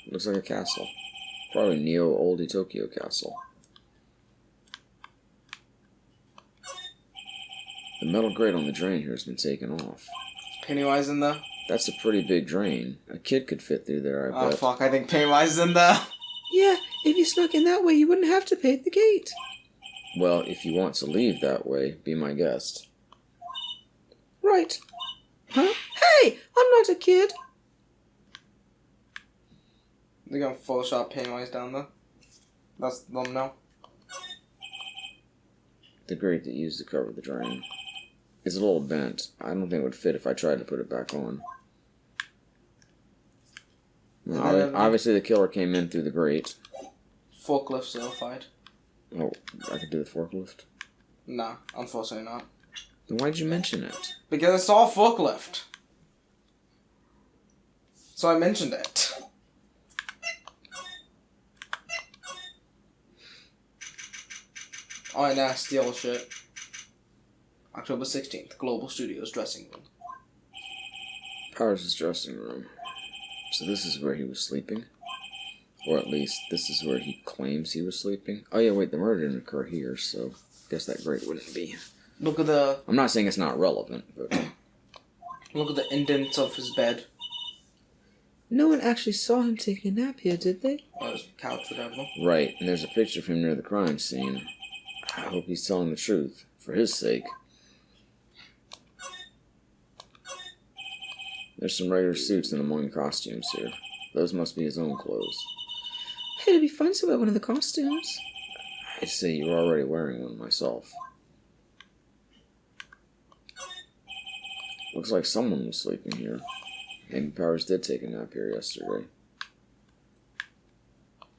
[SPEAKER 3] Looks like a castle. Probably Neo Oldie Tokyo Castle. The metal grate on the drain here has been taken off.
[SPEAKER 2] Pennywise in there?
[SPEAKER 3] That's a pretty big drain. A kid could fit through there, I
[SPEAKER 2] Oh
[SPEAKER 3] bet.
[SPEAKER 2] fuck, I think Pennywise is in there.
[SPEAKER 4] Yeah, if you snuck in that way, you wouldn't have to pay at the gate.
[SPEAKER 3] Well, if you want to leave that way, be my guest.
[SPEAKER 4] Right. Huh? Hey, I'm not a kid.
[SPEAKER 2] They're gonna Photoshop Pennywise down there. That's the thumbnail.
[SPEAKER 3] The grate that used to cover the drain. It's a little bent. I don't think it would fit if I tried to put it back on. Well, obviously the killer came in through the grate.
[SPEAKER 2] Forklift certified.
[SPEAKER 3] Oh, I could do the forklift?
[SPEAKER 2] Nah, unfortunately not.
[SPEAKER 3] Then why'd you mention it?
[SPEAKER 2] Because it's all forklift. So I mentioned it. Alright, now steal shit. October 16th, Global Studios dressing room.
[SPEAKER 3] Powers' dressing room. So this is where he was sleeping? Or at least, this is where he claims he was sleeping? Oh yeah, wait, the murder didn't occur here, so I guess that grate wouldn't be.
[SPEAKER 2] Look at the
[SPEAKER 3] I'm not saying it's not relevant, but...
[SPEAKER 2] look at the indents of his bed.
[SPEAKER 4] No one actually saw him taking a nap here, did they?
[SPEAKER 2] Or his couch, whatever.
[SPEAKER 3] Right, and there's a picture of him near the crime scene. I hope he's telling the truth, for his sake. There's some regular suits and among costumes here. Those must be his own clothes.
[SPEAKER 4] Hey, it'd be fun to wear one of the costumes.
[SPEAKER 3] I'd say you were already wearing one myself. Looks like someone was sleeping here. Maybe Powers did take a nap here yesterday.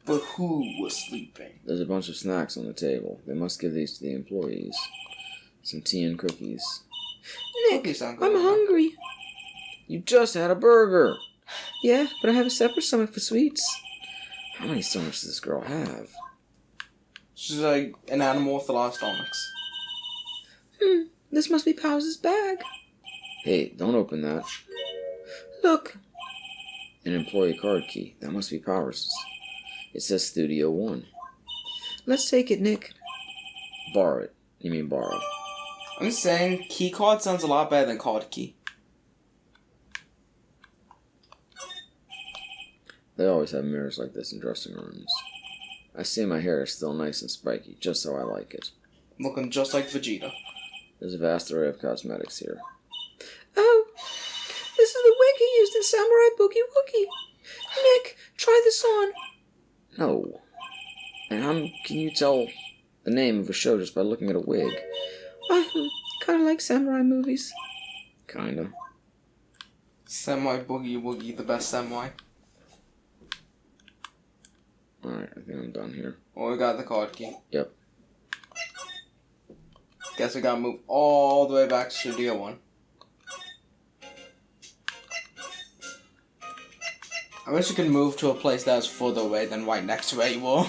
[SPEAKER 2] But who was sleeping?
[SPEAKER 3] There's a bunch of snacks on the table. They must give these to the employees. Some tea and cookies.
[SPEAKER 4] Nick,
[SPEAKER 2] Cookies sound
[SPEAKER 4] I'm
[SPEAKER 2] good.
[SPEAKER 4] hungry.
[SPEAKER 3] You just had a burger!
[SPEAKER 4] Yeah, but I have a separate stomach for sweets.
[SPEAKER 3] How many stomachs does this girl have?
[SPEAKER 2] She's like an animal with a lot of stomachs.
[SPEAKER 4] This must be Powers' bag.
[SPEAKER 3] Hey, don't open that.
[SPEAKER 4] Look,
[SPEAKER 3] An employee card key. That must be Powers'.
[SPEAKER 5] It says Studio 1.
[SPEAKER 4] Let's take it, Nick.
[SPEAKER 5] Borrow it. You mean borrow.
[SPEAKER 2] I'm saying key card sounds a lot better than card key.
[SPEAKER 5] They always have mirrors like this in dressing rooms. I see my hair is still nice and spiky, just how I like it.
[SPEAKER 2] Looking just like Vegeta.
[SPEAKER 5] There's a vast array of cosmetics here.
[SPEAKER 4] Oh, this is the wig he used in Samurai Boogie Woogie. Nick, try this on.
[SPEAKER 5] No. And how can you tell the name of a show just by looking at a wig?
[SPEAKER 4] I kind of like samurai movies.
[SPEAKER 5] Kinda.
[SPEAKER 2] Samurai Boogie Woogie, the best samurai.
[SPEAKER 5] Alright, I think I'm done here.
[SPEAKER 2] Well, we got the card key.
[SPEAKER 5] Yep.
[SPEAKER 2] Guess we gotta move all the way back to Studio 1. I wish you could move to a place that was further away than right next to where you were.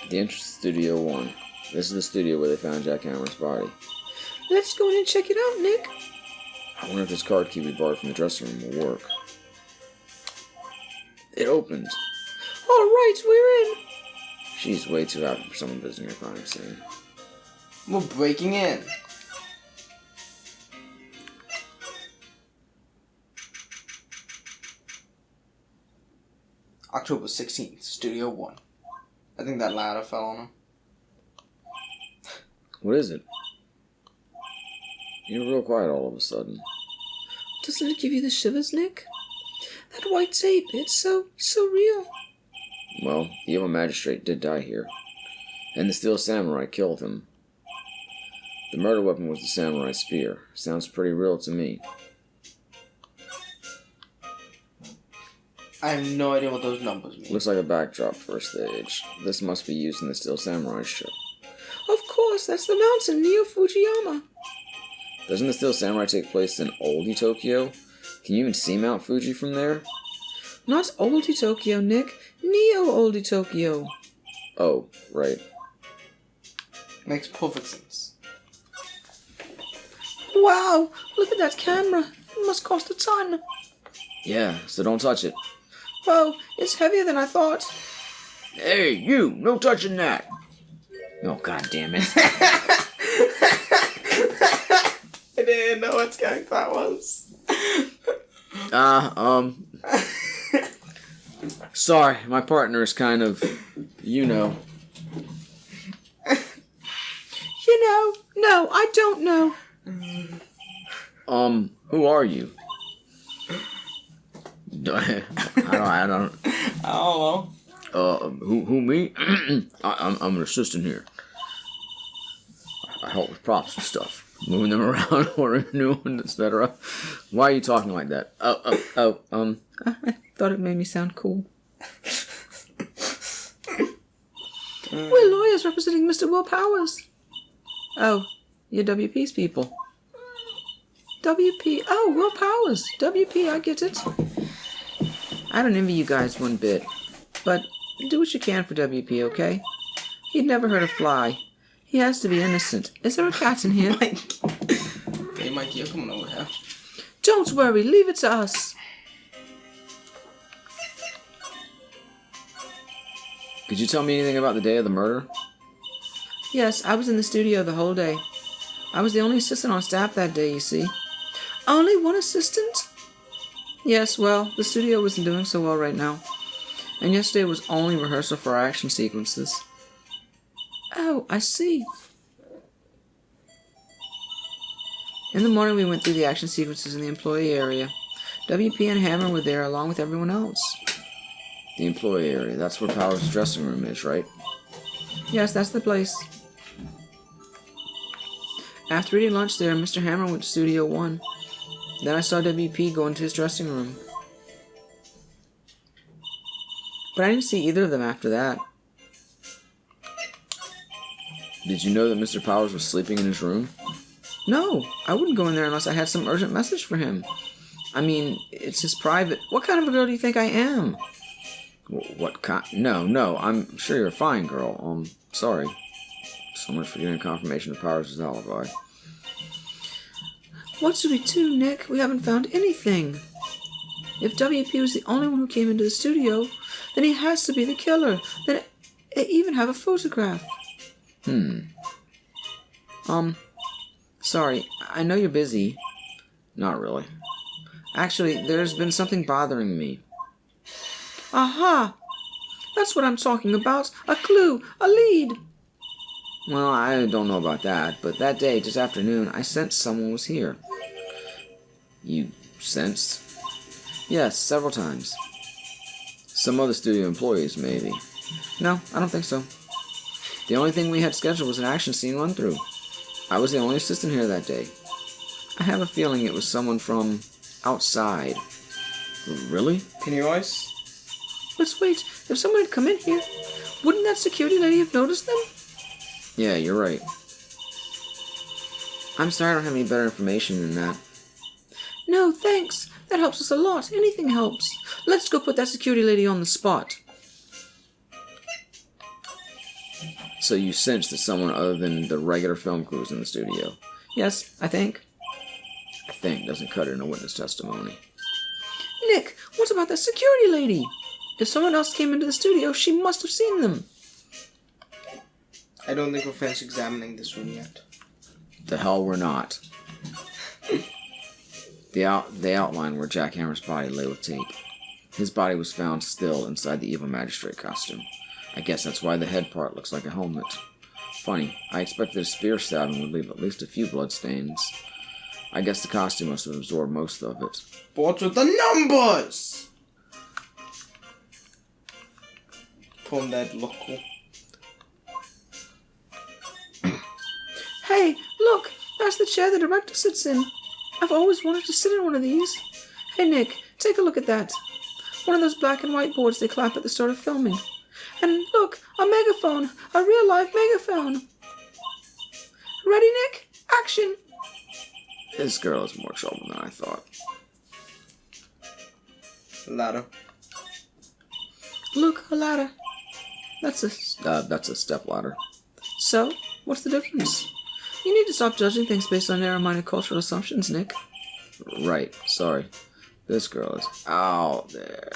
[SPEAKER 5] The entrance to Studio 1. This is the studio where they found Jack Hammer's body.
[SPEAKER 4] Let's go in and check it out, Nick.
[SPEAKER 5] I wonder if this card key we borrowed from the dressing room will work. It opens.
[SPEAKER 4] All right, we're in.
[SPEAKER 5] She's way too happy for someone visiting a crime scene.
[SPEAKER 2] We're breaking in. October 16th, Studio 1. I think that ladder fell on him.
[SPEAKER 5] What is it? You're real quiet all of a sudden.
[SPEAKER 4] Doesn't it give you the shivers, Nick? That white tape, it's so real.
[SPEAKER 5] Well, the evil magistrate did die here. And the steel samurai killed him. The murder weapon was the samurai spear. Sounds pretty real to me.
[SPEAKER 2] I have no idea what those numbers mean.
[SPEAKER 5] Looks like a backdrop for a stage. This must be used in the Steel Samurai show.
[SPEAKER 4] Of course, that's the mountain near Fujiyama.
[SPEAKER 5] Doesn't the Steel Samurai take place in oldie Tokyo? Can you even see Mount Fuji from there?
[SPEAKER 4] Not oldie Tokyo, Nick. Neo-oldie Tokyo.
[SPEAKER 5] Oh, right.
[SPEAKER 2] Makes perfect sense.
[SPEAKER 4] Wow, look at that camera. It must cost a ton.
[SPEAKER 5] Yeah, so don't touch it.
[SPEAKER 4] Oh, it's heavier than I thought.
[SPEAKER 5] Hey, you! No touching that! Oh, god damn it.
[SPEAKER 2] I didn't know what skank that was.
[SPEAKER 5] Sorry, my partner is kind of, you know.
[SPEAKER 4] You know, no, I don't know.
[SPEAKER 5] Who are you? I don't
[SPEAKER 2] know.
[SPEAKER 5] Who me? I'm an assistant here. I help with props and stuff. Moving them around, ordering new ones, etc. Why are you talking like that?
[SPEAKER 4] I thought it made me sound cool. We're lawyers representing Mr. Will Powers. Oh, you're WP's people. WP, oh, Will Powers. WP, I get it. I don't envy you guys one bit, but do what you can for WP, okay? He'd never hurt a fly. He has to be innocent. Is there a cat in here?
[SPEAKER 2] Hey, Mikey, you're coming over here.
[SPEAKER 4] Don't worry, leave it to us.
[SPEAKER 5] Could you tell me anything about the day of the murder?
[SPEAKER 4] Yes, I was in the studio the whole day. I was the only assistant on staff that day, you see. Only one assistant? Yes, well, the studio wasn't doing so well right now. And yesterday was only rehearsal for our action sequences. Oh, I see. In the morning, we went through the action sequences in the employee area. WP and Hammer were there along with everyone else.
[SPEAKER 5] The employee area. That's where Powers' dressing room is, right?
[SPEAKER 4] Yes, that's the place. After eating lunch there, Mr. Hammer went to Studio 1. Then I saw WP go into his dressing room. But I didn't see either of them after that.
[SPEAKER 5] Did you know that Mr. Powers was sleeping in his room?
[SPEAKER 4] No, I wouldn't go in there unless I had some urgent message for him. I mean, it's his private... What kind of a girl do you think I am?
[SPEAKER 5] What kind? No, I'm sure you're a fine girl. Sorry. So much for getting confirmation of Powers' alibi.
[SPEAKER 4] What should we do, Nick? We haven't found anything. If WP was the only one who came into the studio, then he has to be the killer. Then I even have a photograph.
[SPEAKER 3] Sorry, I know you're busy. Not really. Actually, there's been something bothering me.
[SPEAKER 4] Aha! That's what I'm talking about. A clue, a lead.
[SPEAKER 3] Well, I don't know about that, but that day, just afternoon, I sensed someone was here. You sensed? Yes, several times. Some other studio employees, maybe.
[SPEAKER 4] No, I don't think so.
[SPEAKER 3] The only thing we had scheduled was an action scene run-through. I was the only assistant here that day. I have a feeling it was someone from outside. Really?
[SPEAKER 2] Pennywise?
[SPEAKER 4] Let's wait. If someone had come in here, wouldn't that security lady have noticed them?
[SPEAKER 3] Yeah, you're right. I'm sorry I don't have any better information than that.
[SPEAKER 4] No, thanks. That helps us a lot. Anything helps. Let's go put that security lady on the spot.
[SPEAKER 3] So you sensed that someone other than the regular film crew was in the studio?
[SPEAKER 4] Yes, I think.
[SPEAKER 3] I think doesn't cut it in a witness testimony.
[SPEAKER 4] Nick, what about that security lady? If someone else came into the studio, she must have seen them.
[SPEAKER 2] I don't think we're finished examining this room yet.
[SPEAKER 3] The hell we're not. They outline where Jack Hammer's body lay with tape. His body was found still inside the evil magistrate costume. I guess that's why the head part looks like a helmet. Funny, I expected a spear stabbing would leave at least a few bloodstains. I guess the costume must have absorbed most of it.
[SPEAKER 2] But what's with the numbers? Pull that look cool.
[SPEAKER 4] Hey, look, that's the chair the director sits in. I've always wanted to sit in one of these. Hey, Nick, take a look at that. One of those black and white boards they clap at the start of filming. And look, a megaphone, a real-life megaphone. Ready, Nick? Action!
[SPEAKER 3] This girl is more trouble than I thought.
[SPEAKER 2] Ladder.
[SPEAKER 4] Look, a ladder. That's a...
[SPEAKER 3] That's a step ladder.
[SPEAKER 4] So, what's the difference? You need to stop judging things based on narrow-minded cultural assumptions, Nick.
[SPEAKER 3] Right, sorry. This girl is out there.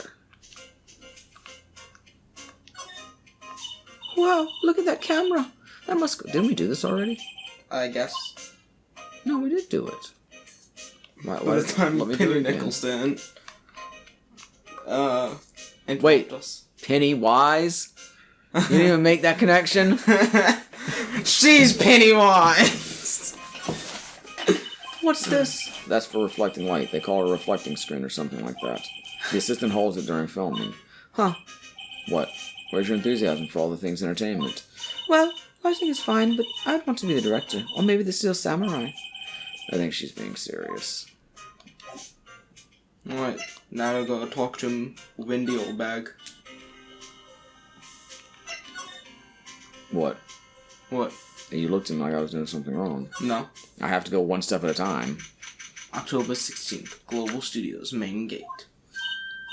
[SPEAKER 4] Wow, look at that camera. That must go... Didn't we do this already?
[SPEAKER 2] I guess.
[SPEAKER 3] No, we did do it.
[SPEAKER 2] By the time
[SPEAKER 3] let me do
[SPEAKER 2] Penny
[SPEAKER 3] it again.
[SPEAKER 2] Nicholson interrupted
[SPEAKER 3] Wait.
[SPEAKER 2] us.
[SPEAKER 3] Pennywise? You didn't even make that connection?
[SPEAKER 2] She's Pennywise!
[SPEAKER 4] What's this?
[SPEAKER 3] That's for reflecting light. They call it a reflecting screen or something like that. The assistant holds it during filming.
[SPEAKER 4] Huh.
[SPEAKER 3] What? Where's your enthusiasm for all the things entertainment?
[SPEAKER 4] Well, I think it's fine, but I'd want to be the director. Or maybe the Steel Samurai.
[SPEAKER 3] I think she's being serious.
[SPEAKER 2] Alright, now I gotta talk to him, windy old bag.
[SPEAKER 3] What?
[SPEAKER 2] What?
[SPEAKER 3] You looked at me like I was doing something wrong.
[SPEAKER 2] No.
[SPEAKER 3] I have to go one step at a time.
[SPEAKER 2] October 16th, Global Studios main gate.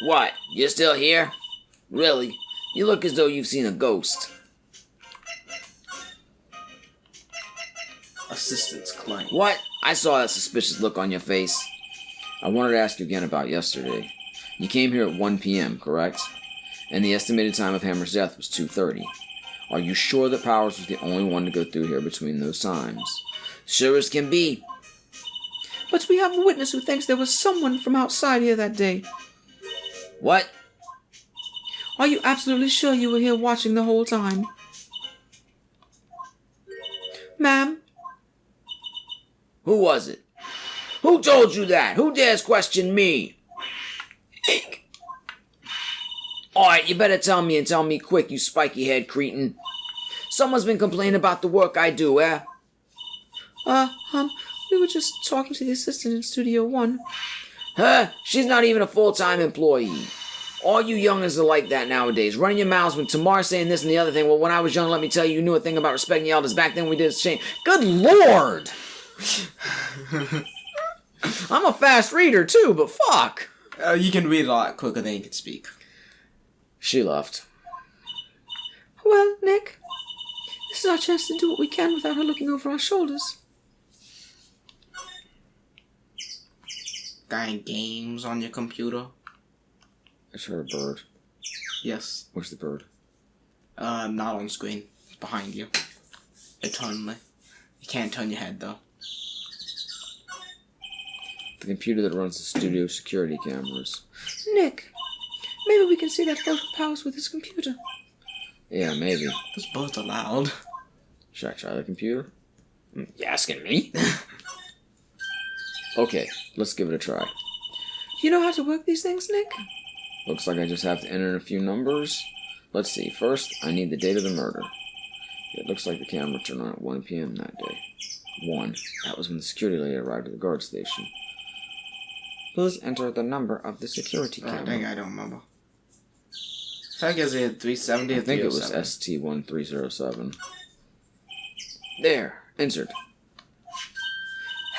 [SPEAKER 5] What? You're still here? Really? You look as though you've seen a ghost.
[SPEAKER 2] Assistant's client.
[SPEAKER 5] What? I saw that suspicious look on your face.
[SPEAKER 3] I wanted to ask you again about yesterday. You came here at 1 p.m., correct? And the estimated time of Hammer's death was 2:30. Are you sure that Powers was the only one to go through here between those times?
[SPEAKER 5] Sure as can be.
[SPEAKER 4] But we have a witness who thinks there was someone from outside here that day.
[SPEAKER 5] What?
[SPEAKER 4] Are you absolutely sure you were here watching the whole time? Ma'am?
[SPEAKER 5] Who was it? Who told you that? Who dares question me? Alright, you better tell me and tell me quick, you spiky head cretin. Someone's been complaining about the work I do, eh?
[SPEAKER 4] We were just talking to the assistant in Studio 1.
[SPEAKER 5] Huh? She's not even a full-time employee. All you youngins are like that nowadays. Running your mouths when Tamar's saying this and the other thing. Well, when I was young, let me tell you, you knew a thing about respecting the elders. Back then we did the same. Good Lord! I'm a fast reader, too, but fuck!
[SPEAKER 2] You can read a lot quicker than you can speak.
[SPEAKER 3] She left.
[SPEAKER 4] Well, Nick, this is our chance to do what we can without her looking over our shoulders.
[SPEAKER 2] Got games on your computer?
[SPEAKER 3] I just heard a bird.
[SPEAKER 2] Yes.
[SPEAKER 3] Where's the bird?
[SPEAKER 2] Not on screen. It's behind you. Eternally. You can't turn your head, though.
[SPEAKER 3] The computer that runs the studio security cameras.
[SPEAKER 4] Nick, maybe we can see that photo of Powers with his computer.
[SPEAKER 3] Yeah, maybe.
[SPEAKER 2] Those birds are loud.
[SPEAKER 3] Should I try the computer? You asking me? Okay, let's give it a try.
[SPEAKER 4] You know how to work these things, Nick?
[SPEAKER 3] Looks like I just have to enter in a few numbers. Let's see. First, I need the date of the murder. It looks like the camera turned on at 1 p.m. that day. 1. That was when the security lady arrived at the guard station. Please enter the number of the security camera.
[SPEAKER 2] I think I don't remember. I think it's either 370 or 307.
[SPEAKER 3] I think it was ST1307. There, entered.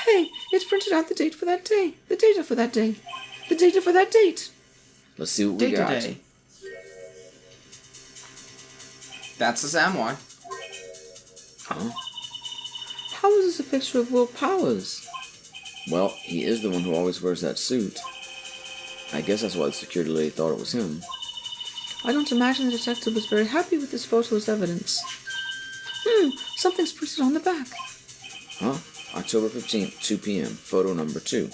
[SPEAKER 4] Hey, it's printed out the date for that day. The data for that day. The data for that date.
[SPEAKER 3] Let's see what we
[SPEAKER 2] Date
[SPEAKER 3] got.
[SPEAKER 2] today. That's the Samurai.
[SPEAKER 3] Huh?
[SPEAKER 4] How is this a picture of Will Powers?
[SPEAKER 3] Well, he is the one who always wears that suit. I guess that's why the security lady thought it was him.
[SPEAKER 4] I don't imagine the detective was very happy with this photo as evidence. Something's printed on the back.
[SPEAKER 3] Huh? October 15th, 2 p.m., photo number 2.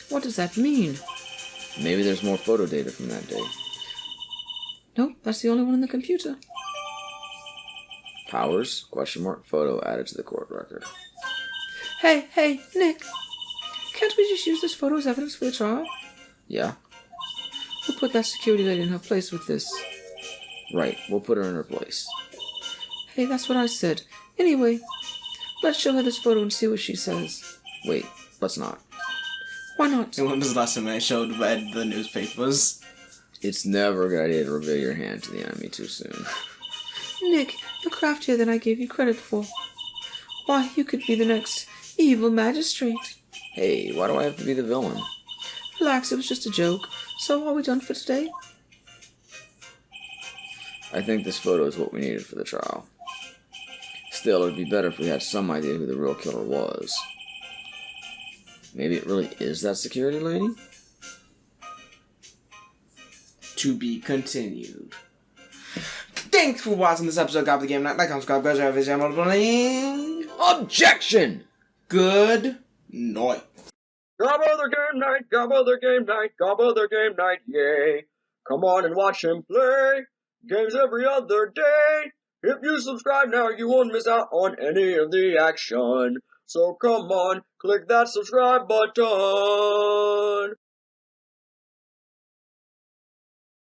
[SPEAKER 4] What does that mean?
[SPEAKER 3] Maybe there's more photo data from that day.
[SPEAKER 4] Nope, that's the only one in the computer.
[SPEAKER 3] Powers, question mark, photo added to the court record.
[SPEAKER 4] Hey, Nick. Can't we just use this photo as evidence for the trial?
[SPEAKER 3] Yeah?
[SPEAKER 4] We'll put that security lady in her place with this.
[SPEAKER 3] Right, we'll put her in her place.
[SPEAKER 4] Hey, that's what I said. Anyway, let's show her this photo and see what she says.
[SPEAKER 3] Wait, let's not.
[SPEAKER 4] Why not?
[SPEAKER 2] When was the last time I read the newspapers?
[SPEAKER 3] It's never a good idea to reveal your hand to the enemy too soon.
[SPEAKER 4] Nick, you're craftier than I gave you credit for. Why, you could be the next evil magistrate.
[SPEAKER 3] Hey, why do I have to be the villain?
[SPEAKER 4] Relax, it was just a joke. So, are we done for today?
[SPEAKER 3] I think this photo is what we needed for the trial. Still, it would be better if we had some idea who the real killer was. Maybe it really is that security lady?
[SPEAKER 2] To be continued. Thanks for watching this episode of Gabba the Game Night. Like, subscribe, guys. Have a channel.
[SPEAKER 3] Objection!
[SPEAKER 2] Good night.
[SPEAKER 1] Gabba the game night, Gabba the game night, Gabba the game night, yay. Come on and watch him play games every other day. If you subscribe now, you won't miss out on any of the action. So come on, click that subscribe button.